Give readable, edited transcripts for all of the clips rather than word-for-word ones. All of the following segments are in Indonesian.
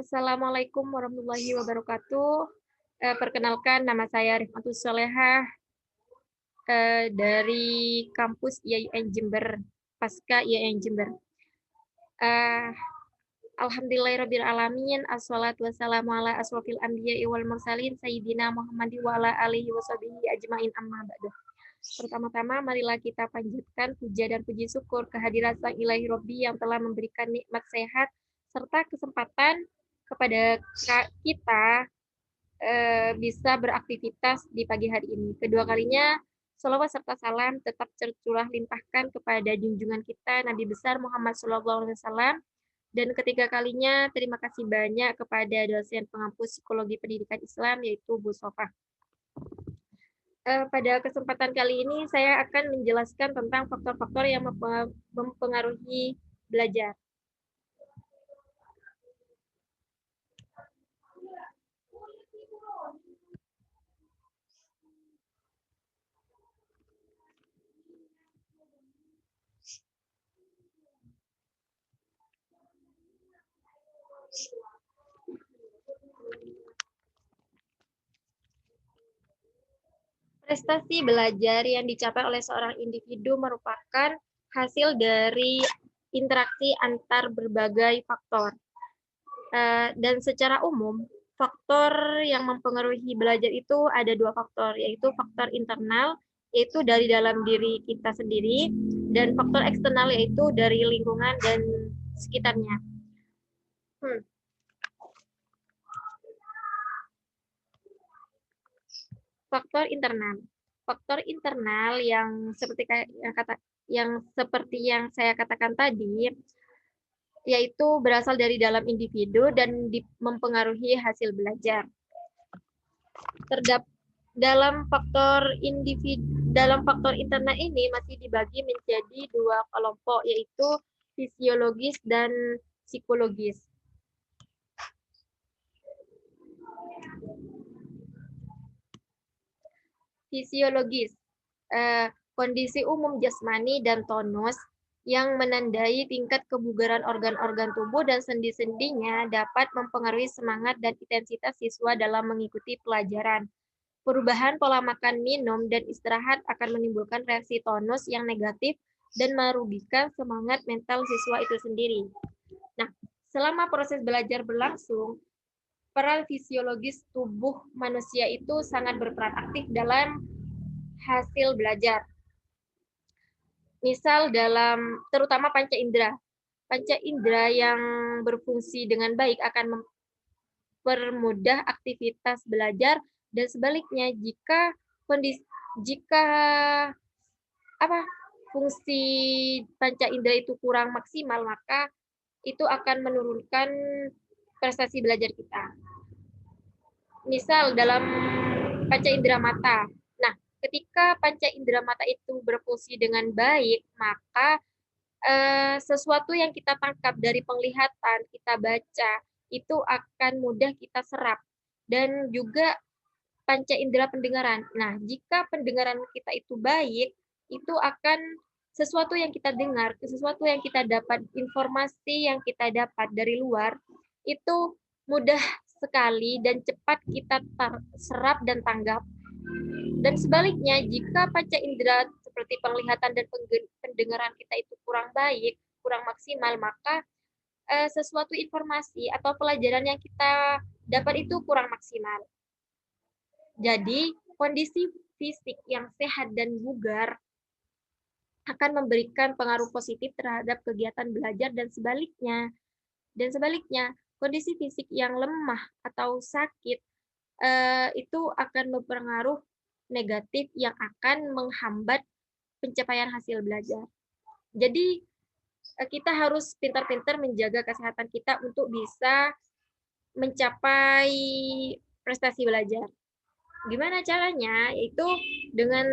Assalamualaikum warahmatullahi wabarakatuh. Perkenalkan nama saya Rifmatus Solehah, dari kampus IAIN Jember, Pasca IAIN Jember. Eh, Alhamdulillahirabbil alamin, assalatu wassalamu ala asrofil anbiya'i wal mursalin sayyidina Muhammad wa ala alihi washabihi ajmain amma ba'du. Pertama-tama marilah kita panjatkan puja dan puji syukur kehadirat Sang Ilahi Robbi yang telah memberikan nikmat sehat serta kesempatan kepada kita bisa beraktivitas di pagi hari ini. Kedua kalinya, salawat serta salam tetap tercurah limpahkan kepada junjungan kita Nabi besar Muhammad SAW. Dan ketiga kalinya, terima kasih banyak kepada dosen pengampu psikologi pendidikan Islam, yaitu Bu Sofa. Pada kesempatan kali ini, saya akan menjelaskan tentang faktor-faktor yang mempengaruhi belajar. Prestasi belajar yang dicapai oleh seorang individu merupakan hasil dari interaksi antar berbagai faktor. Dan secara umum, faktor yang mempengaruhi belajar itu ada dua faktor, yaitu faktor internal, yaitu dari dalam diri kita sendiri, dan faktor eksternal, yaitu dari lingkungan dan sekitarnya. Faktor internal. Faktor internal yang seperti yang saya katakan tadi, yaitu berasal dari dalam individu dan mempengaruhi hasil belajar. Dalam faktor internal ini masih dibagi menjadi dua kelompok, yaitu fisiologis dan psikologis. Fisiologis, kondisi umum jasmani dan tonus yang menandai tingkat kebugaran organ-organ tubuh dan sendi-sendinya dapat mempengaruhi semangat dan intensitas siswa dalam mengikuti pelajaran. Perubahan pola makan, minum, dan istirahat akan menimbulkan reaksi tonus yang negatif dan merugikan semangat mental siswa itu sendiri. Nah, selama proses belajar berlangsung, peran fisiologis tubuh manusia itu sangat berperan aktif dalam hasil belajar. Misal terutama panca indera. Panca indera yang berfungsi dengan baik akan mempermudah aktivitas belajar, dan sebaliknya jika fungsi panca indera itu kurang maksimal, maka itu akan menurunkan prestasi belajar kita. Misal dalam panca indera mata. Nah, ketika panca indera mata itu berfungsi dengan baik, maka sesuatu yang kita tangkap dari penglihatan, kita baca, itu akan mudah kita serap. Dan juga panca indera pendengaran. Nah, jika pendengaran kita itu baik, itu akan sesuatu yang kita dengar, sesuatu yang kita dapat, informasi yang kita dapat dari luar, itu mudah sekali dan cepat kita serap dan tanggap. Dan sebaliknya, jika panca indera seperti penglihatan dan pendengaran kita itu kurang baik, kurang maksimal, maka sesuatu informasi atau pelajaran yang kita dapat itu kurang maksimal. Jadi, kondisi fisik yang sehat dan bugar akan memberikan pengaruh positif terhadap kegiatan belajar, dan sebaliknya. Kondisi fisik yang lemah atau sakit itu akan berpengaruh negatif yang akan menghambat pencapaian hasil belajar. Jadi, kita harus pintar-pintar menjaga kesehatan kita untuk bisa mencapai prestasi belajar. Gimana caranya? Yaitu dengan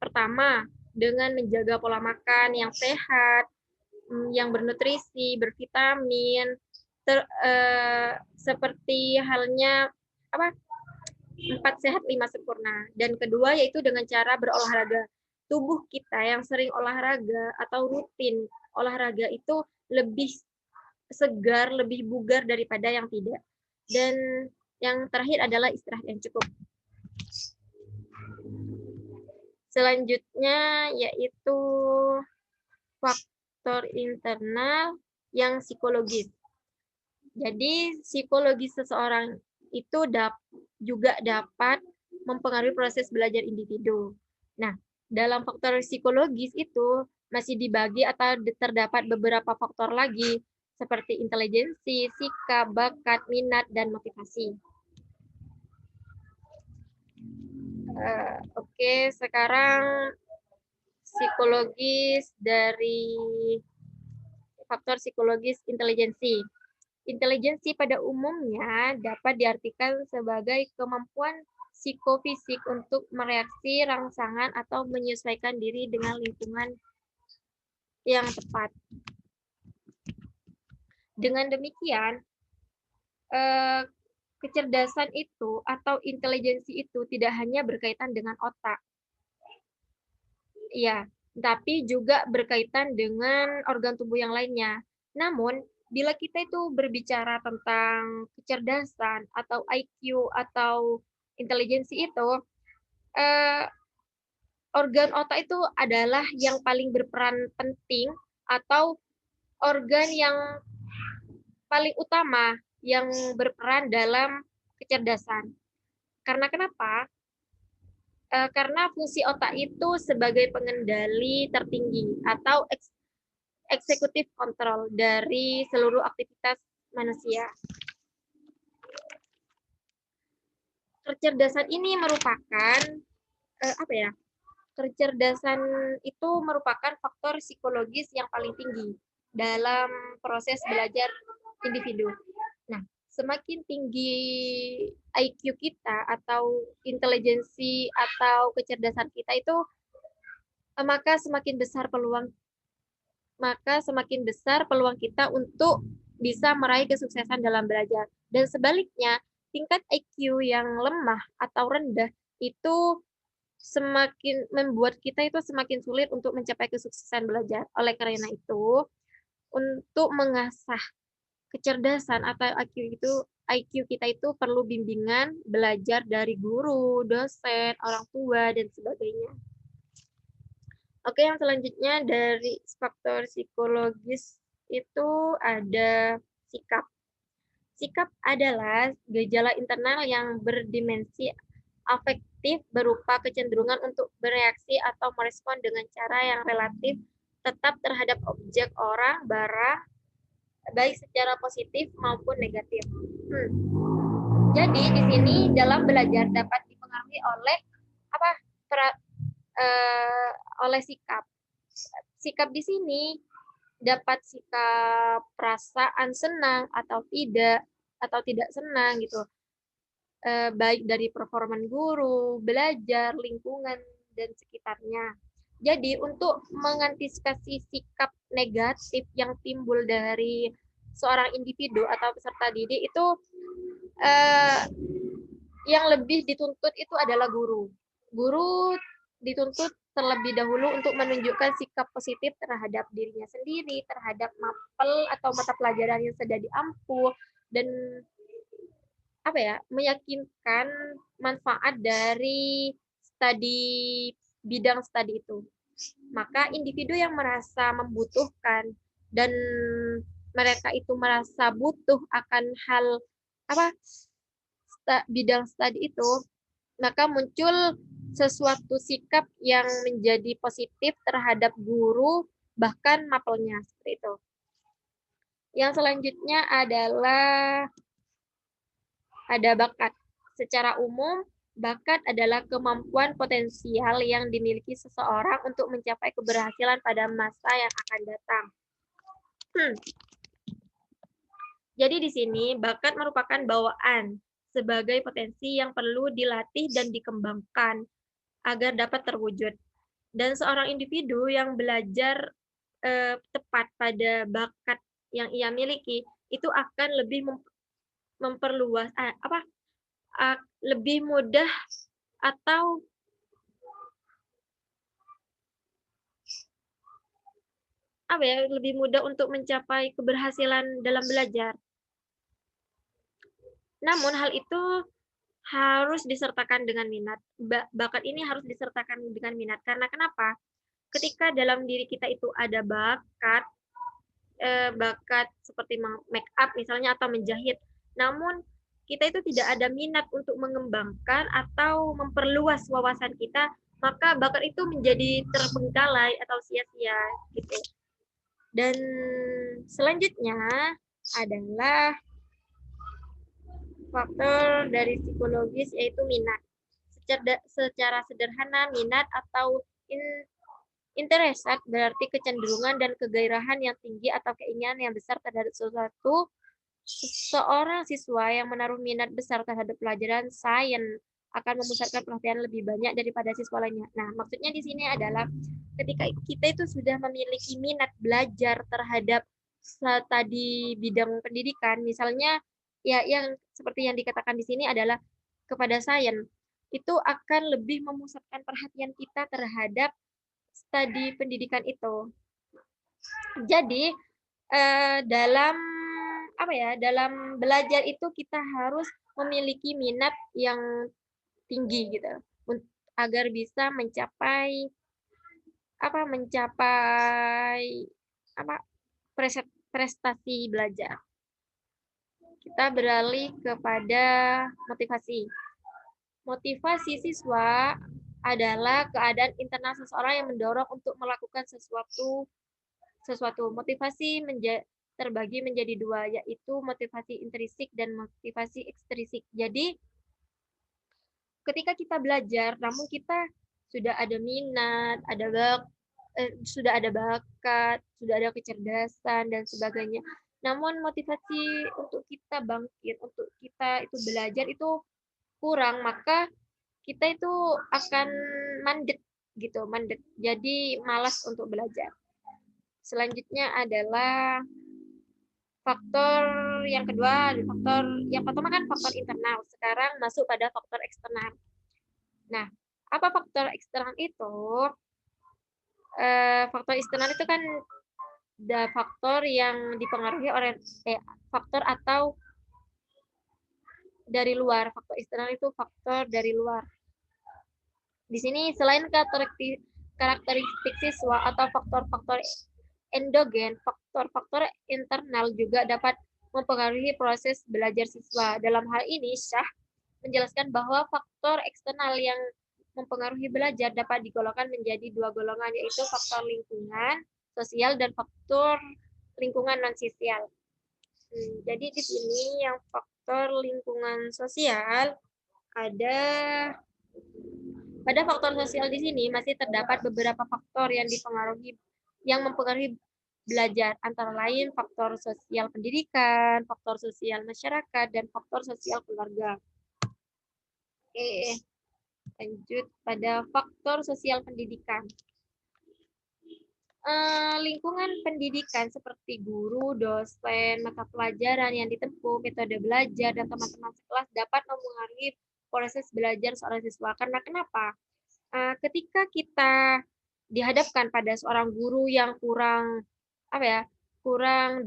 pertama, dengan menjaga pola makan yang sehat, yang bernutrisi, bervitamin, seperti halnya 4 sehat 5 sempurna. Dan kedua yaitu dengan cara berolahraga. Tubuh kita yang sering olahraga atau rutin olahraga itu lebih segar, lebih bugar daripada yang tidak. Dan yang terakhir adalah istirahat yang cukup. Selanjutnya yaitu faktor internal yang psikologis. Jadi psikologis seseorang itu juga dapat mempengaruhi proses belajar individu. Nah, dalam faktor psikologis itu masih dibagi atau terdapat beberapa faktor lagi seperti intelijensi, sikap, bakat, minat, dan motivasi. Oke, sekarang psikologis dari faktor psikologis intelijensi. Intelijensi pada umumnya dapat diartikan sebagai kemampuan psikofisik untuk mereaksi rangsangan atau menyesuaikan diri dengan lingkungan yang tepat. Dengan demikian, kecerdasan itu atau intelijensi itu tidak hanya berkaitan dengan otak, ya, tapi juga berkaitan dengan organ tubuh yang lainnya. Namun, bila kita itu berbicara tentang kecerdasan atau IQ atau intelijensi itu, eh, organ otak itu adalah yang paling berperan penting atau organ yang paling utama yang berperan dalam kecerdasan. Karena kenapa? Karena fungsi otak itu sebagai pengendali tertinggi atau eksekutif kontrol dari seluruh aktivitas manusia. Kecerdasan ini merupakan apa ya? Kecerdasan itu merupakan faktor psikologis yang paling tinggi dalam proses belajar individu. Nah, semakin tinggi IQ kita atau intelijensi atau kecerdasan kita itu, maka semakin besar peluang kita untuk bisa meraih kesuksesan dalam belajar. Dan sebaliknya, tingkat IQ yang lemah atau rendah itu semakin membuat kita itu semakin sulit untuk mencapai kesuksesan belajar. Oleh karena itu, untuk mengasah kecerdasan atau IQ kita itu perlu bimbingan belajar dari guru, dosen, orang tua, dan sebagainya. Oke, yang selanjutnya dari faktor psikologis itu ada sikap. Sikap adalah gejala internal yang berdimensi afektif berupa kecenderungan untuk bereaksi atau merespon dengan cara yang relatif tetap terhadap objek, orang, barang, baik secara positif maupun negatif. Jadi di sini dalam belajar dapat dipengaruhi oleh apa? Oleh sikap. Sikap di sini dapat sikap perasaan senang atau tidak senang gitu. Baik dari performa guru, belajar, lingkungan, dan sekitarnya. Jadi untuk mengantisipasi sikap negatif yang timbul dari seorang individu atau peserta didik itu yang lebih dituntut itu adalah guru. Guru dituntut terlebih dahulu untuk menunjukkan sikap positif terhadap dirinya sendiri, terhadap mapel atau mata pelajaran yang sudah diampu, dan meyakinkan manfaat dari bidang studi itu. Maka individu yang merasa membutuhkan dan mereka itu merasa butuh akan hal bidang studi itu, maka muncul sesuatu sikap yang menjadi positif terhadap guru bahkan mapelnya seperti itu. Yang selanjutnya adalah ada bakat. Secara umum, bakat adalah kemampuan potensial yang dimiliki seseorang untuk mencapai keberhasilan pada masa yang akan datang. Jadi di sini bakat merupakan bawaan sebagai potensi yang perlu dilatih dan dikembangkan agar dapat terwujud. Dan seorang individu yang belajar tepat pada bakat yang ia miliki itu akan lebih memperluas lebih mudah atau lebih mudah untuk mencapai keberhasilan dalam belajar. Namun hal itu harus disertakan dengan minat. Bakat ini harus disertakan dengan minat. Karena kenapa? Ketika dalam diri kita itu ada bakat seperti make up misalnya atau menjahit, namun kita itu tidak ada minat untuk mengembangkan atau memperluas wawasan kita, maka bakat itu menjadi terbengkalai atau sia-sia gitu. Dan selanjutnya adalah faktor dari psikologis yaitu minat. Secara sederhana, minat atau interest berarti kecenderungan dan kegairahan yang tinggi atau keinginan yang besar terhadap sesuatu. Seorang siswa yang menaruh minat besar terhadap pelajaran sains akan memusatkan perhatian lebih banyak daripada siswa lainnya. Nah, maksudnya di sini adalah ketika kita itu sudah memiliki minat belajar terhadap tadi bidang pendidikan, misalnya ya yang seperti yang dikatakan di sini adalah kepada sains, itu akan lebih memusatkan perhatian kita terhadap studi pendidikan itu. Jadi dalam dalam belajar itu kita harus memiliki minat yang tinggi gitu agar bisa mencapai prestasi belajar. Kita beralih kepada motivasi. Motivasi siswa adalah keadaan internal seseorang yang mendorong untuk melakukan sesuatu. Motivasi terbagi menjadi dua, yaitu motivasi intrinsik dan motivasi ekstrinsik. Jadi, ketika kita belajar, namun kita sudah ada minat, sudah ada bakat, sudah ada kecerdasan, dan sebagainya. Namun motivasi untuk kita bangkit, untuk kita itu belajar itu kurang, maka kita itu akan mandek gitu, mandek. Jadi malas untuk belajar. Selanjutnya adalah faktor yang kedua, yang pertama kan faktor internal, sekarang masuk pada faktor eksternal. Nah, apa faktor eksternal itu? Faktor eksternal itu kan ada faktor yang dipengaruhi oleh faktor atau dari luar. Faktor eksternal itu faktor dari luar. Di sini selain karakteristik siswa atau faktor-faktor endogen, faktor-faktor internal juga dapat mempengaruhi proses belajar siswa. Dalam hal ini, Syah menjelaskan bahwa faktor eksternal yang mempengaruhi belajar dapat digolongkan menjadi dua golongan, yaitu faktor lingkungan sosial dan faktor lingkungan non-sosial. Jadi di sini yang faktor lingkungan sosial ada pada faktor sosial di sini masih terdapat beberapa faktor yang mempengaruhi belajar, antara lain faktor sosial pendidikan, faktor sosial masyarakat, dan faktor sosial keluarga. Oke, lanjut pada faktor sosial pendidikan. Lingkungan pendidikan seperti guru, dosen, mata pelajaran yang ditempuh, metode belajar, dan teman-teman sekelas dapat mempengaruhi proses belajar seorang siswa. Karena kenapa? Ketika kita dihadapkan pada seorang guru yang kurang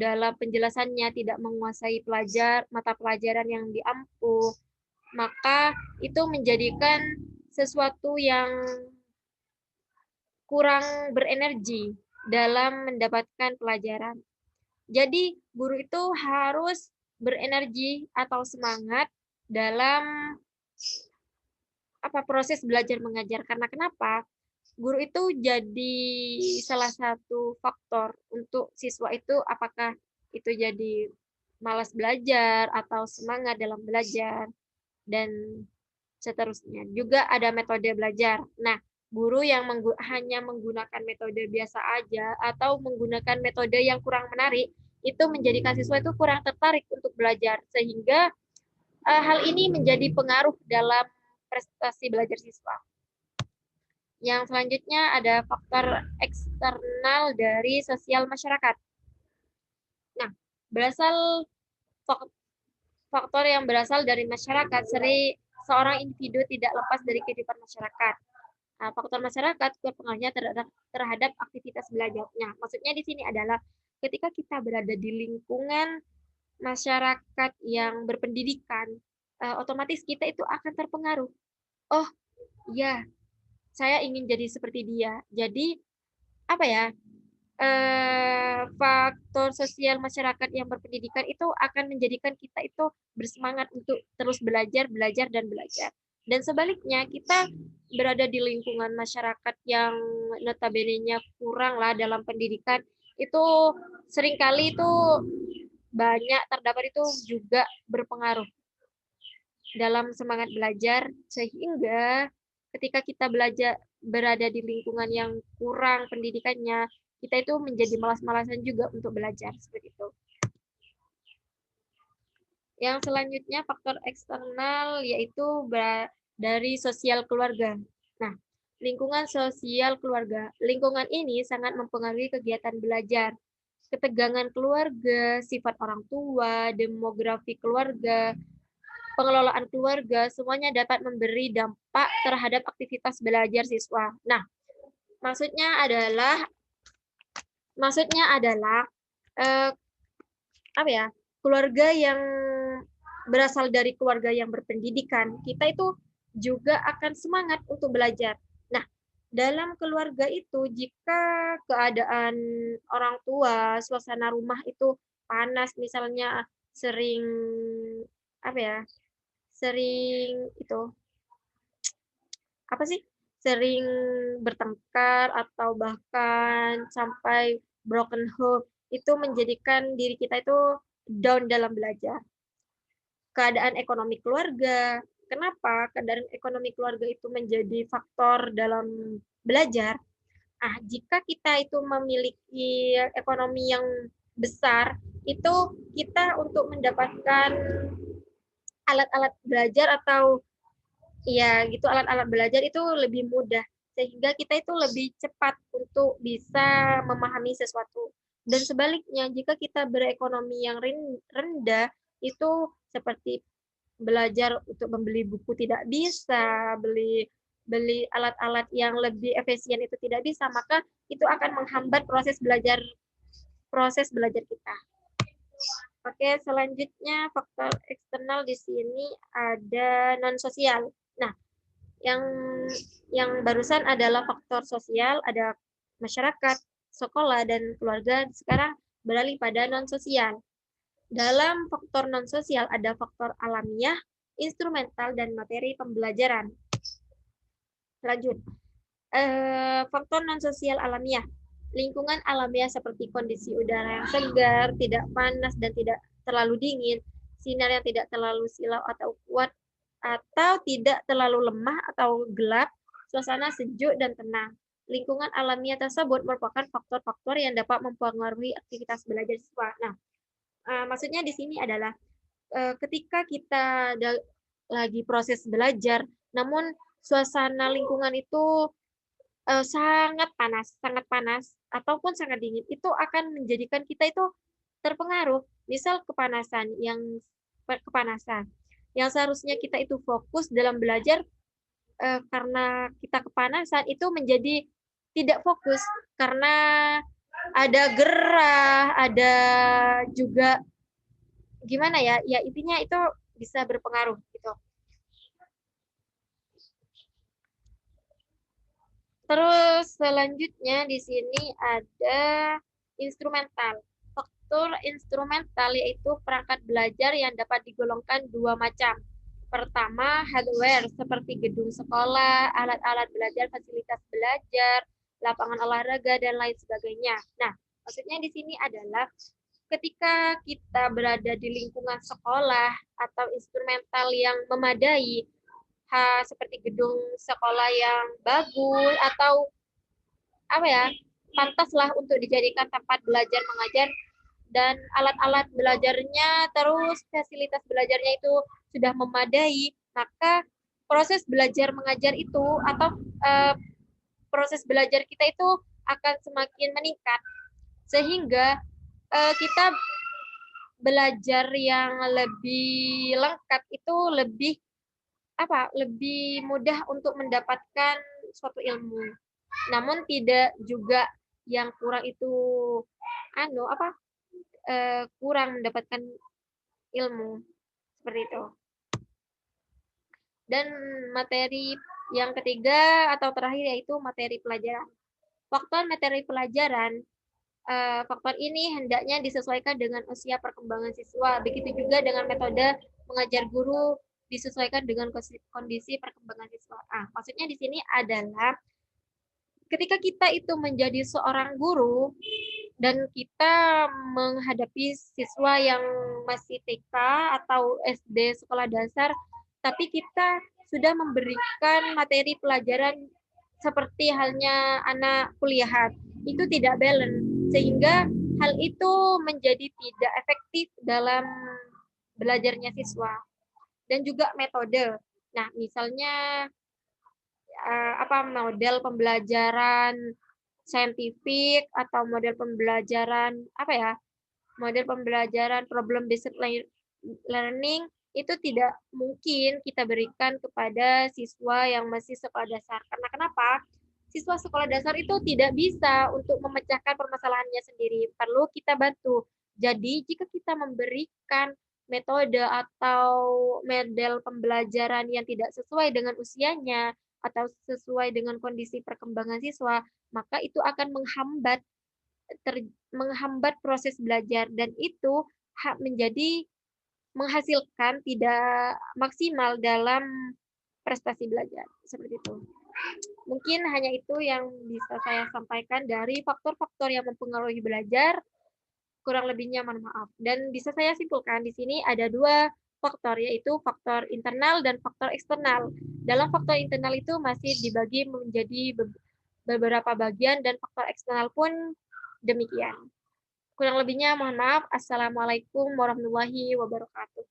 dalam penjelasannya, tidak menguasai mata pelajaran yang diampu, maka itu menjadikan sesuatu yang kurang berenergi dalam mendapatkan pelajaran. Jadi guru itu harus berenergi atau semangat dalam proses belajar mengajar. Karena kenapa? Guru itu jadi salah satu faktor untuk siswa itu apakah itu jadi malas belajar atau semangat dalam belajar dan seterusnya. Juga ada metode belajar. Nah, guru yang hanya menggunakan metode biasa aja atau menggunakan metode yang kurang menarik itu menjadikan siswa itu kurang tertarik untuk belajar, sehingga hal ini menjadi pengaruh dalam prestasi belajar siswa. Yang selanjutnya ada faktor eksternal dari sosial masyarakat. Nah, faktor yang berasal dari masyarakat, seorang individu tidak lepas dari kehidupan masyarakat. Faktor masyarakat kuat pengaruhnya terhadap aktivitas belajarnya. Maksudnya di sini adalah ketika kita berada di lingkungan masyarakat yang berpendidikan, otomatis kita itu akan terpengaruh. Oh, ya, saya ingin jadi seperti dia. Jadi, apa ya, faktor sosial masyarakat yang berpendidikan itu akan menjadikan kita itu bersemangat untuk terus belajar, belajar, dan belajar. Dan sebaliknya, kita berada di lingkungan masyarakat yang notabene-nya kurang lah dalam pendidikan, itu seringkali itu banyak terdapat itu juga berpengaruh dalam semangat belajar, sehingga ketika kita belajar berada di lingkungan yang kurang pendidikannya, kita itu menjadi malas-malasan juga untuk belajar seperti itu. Yang selanjutnya faktor eksternal yaitu dari sosial keluarga. Nah, lingkungan sosial keluarga. Lingkungan ini sangat mempengaruhi kegiatan belajar. Ketegangan keluarga, sifat orang tua, demografi keluarga, pengelolaan keluarga, semuanya dapat memberi dampak terhadap aktivitas belajar siswa. Nah, maksudnya adalah eh, apa ya? Keluarga yang berasal dari keluarga yang berpendidikan, kita itu juga akan semangat untuk belajar. Nah, dalam keluarga itu jika keadaan orang tua, suasana rumah itu panas misalnya sering apa ya? Sering itu apa sih? Sering bertengkar atau bahkan sampai broken home itu menjadikan diri kita itu down dalam belajar. Keadaan ekonomi keluarga. Kenapa keadaan ekonomi keluarga itu menjadi faktor dalam belajar? Jika kita itu memiliki ekonomi yang besar, itu kita untuk mendapatkan alat-alat belajar atau ya gitu alat-alat belajar itu lebih mudah sehingga kita itu lebih cepat untuk bisa memahami sesuatu. Dan sebaliknya, jika kita berekonomi yang rendah, itu seperti belajar untuk membeli buku tidak bisa, beli beli alat-alat yang lebih efisien itu tidak bisa, maka itu akan menghambat proses belajar kita. Oke, selanjutnya faktor eksternal di sini ada non sosial. Nah, yang yang barusan adalah faktor sosial, ada masyarakat, sekolah dan keluarga. Sekarang beralih pada non sosial. Dalam faktor non sosial ada faktor alamiah, instrumental dan materi pembelajaran. Lanjut. Faktor non sosial alamiah. Lingkungan alamiah seperti kondisi udara yang segar, tidak panas dan tidak terlalu dingin, sinar yang tidak terlalu silau atau kuat, atau tidak terlalu lemah atau gelap, suasana sejuk dan tenang. Lingkungan alamiah tersebut merupakan faktor-faktor yang dapat mempengaruhi aktivitas belajar siswa. Nah, maksudnya di sini adalah ketika kita lagi proses belajar, namun suasana lingkungan itu sangat panas ataupun sangat dingin, itu akan menjadikan kita itu terpengaruh. Misal kepanasan, yang seharusnya kita itu fokus dalam belajar, karena kita kepanasan itu menjadi tidak fokus karena ada gerah, ada juga gimana ya? Ya intinya itu bisa berpengaruh gitu. Terus selanjutnya di sini ada instrumental. Faktor instrumental yaitu perangkat belajar yang dapat digolongkan dua macam. Pertama, hardware seperti gedung sekolah, alat-alat belajar, fasilitas belajar, lapangan olahraga, dan lain sebagainya. Nah, maksudnya di sini adalah ketika kita berada di lingkungan sekolah atau instrumental yang memadai, seperti gedung sekolah yang bagus atau apa ya, pantaslah untuk dijadikan tempat belajar mengajar dan alat-alat belajarnya terus fasilitas belajarnya itu sudah memadai, maka proses belajar mengajar itu atau proses belajar kita itu akan semakin meningkat sehingga kita belajar yang lebih lengkap itu lebih mudah untuk mendapatkan suatu ilmu. Namun tidak juga yang kurang itu kurang mendapatkan ilmu seperti itu. Dan materi yang ketiga atau terakhir yaitu materi pelajaran. Faktor ini hendaknya disesuaikan dengan usia perkembangan siswa. Begitu juga dengan metode mengajar guru disesuaikan dengan kondisi perkembangan siswa. Maksudnya di sini adalah ketika kita itu menjadi seorang guru dan kita menghadapi siswa yang masih TK atau SD sekolah dasar, tapi kita sudah memberikan materi pelajaran seperti halnya anak kuliahan, itu tidak balance, sehingga hal itu menjadi tidak efektif dalam belajarnya siswa. Dan juga metode. Nah, misalnya model pembelajaran saintifik atau model pembelajaran problem based learning itu tidak mungkin kita berikan kepada siswa yang masih sekolah dasar. Karena kenapa? Siswa sekolah dasar itu tidak bisa untuk memecahkan permasalahannya sendiri. Perlu kita bantu. Jadi jika kita memberikan metode atau model pembelajaran yang tidak sesuai dengan usianya atau sesuai dengan kondisi perkembangan siswa, maka itu akan menghambat proses belajar dan itu menjadi menghasilkan tidak maksimal dalam prestasi belajar. Seperti itu. Mungkin hanya itu yang bisa saya sampaikan dari faktor-faktor yang mempengaruhi belajar. Kurang lebihnya mohon maaf. Dan bisa saya simpulkan di sini ada dua faktor, yaitu faktor internal dan faktor eksternal. Dalam faktor internal itu masih dibagi menjadi beberapa bagian dan faktor eksternal pun demikian. Kurang lebihnya mohon maaf. Assalamualaikum warahmatullahi wabarakatuh.